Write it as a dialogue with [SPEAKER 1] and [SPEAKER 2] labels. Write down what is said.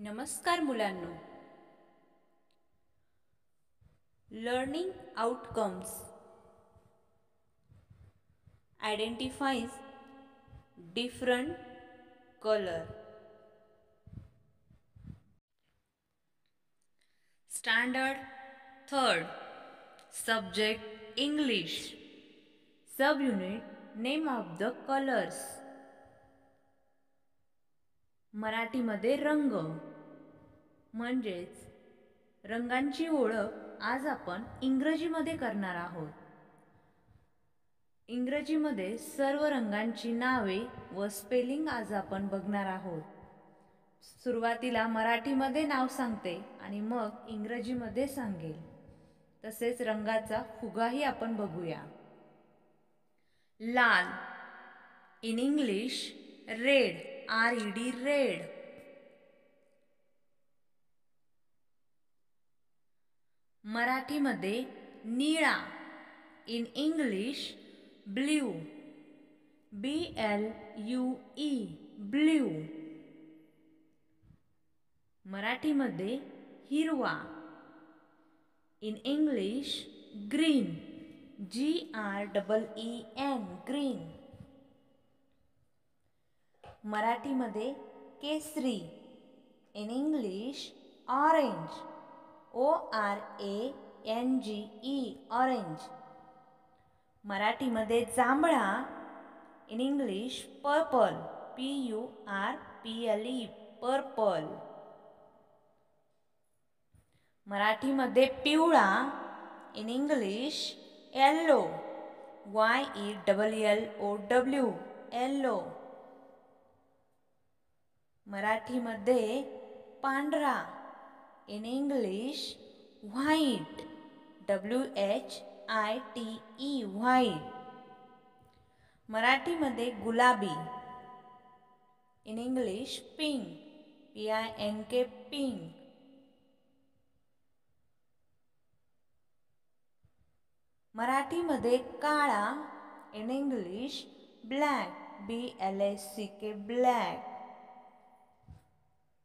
[SPEAKER 1] नमस्कार मुलांनो. Learning outcomes identifies different colour. Standard third, subject English. Sub unit name of the colours. मराठीमध्ये रंग म्हणजेच रंगांची ओळख आज आपण इंग्रजीमध्ये करणार आहोत. इंग्रजीमध्ये सर्व रंगांची नावे व स्पेलिंग आज आपण बघणार आहोत. सुरुवातीला मराठीमध्ये नाव सांगते आणि मग इंग्रजीमध्ये सांगेल. तसेच रंगाचा फुगाही आपण बघूया. लाल, in English red, RED red. मराठीमध्ये निळा, in English blue, BLUE blue. मराठीमध्ये हिरवा, in English green, GREEN green. मराठीमध्ये केसरी, in English orange, ORANGE orange. मराठीमध्ये जांभळा, in English purple, PURPLE purple. मराठीमध्ये पिवळा, in English yellow, YELLOW yellow. मराठीमध्ये पांढरा, in English white, WHITE white. मराठीमध्ये गुलाबी, in English pink, PINK pink. मराठीमध्ये काळा, in English black, BLACK black.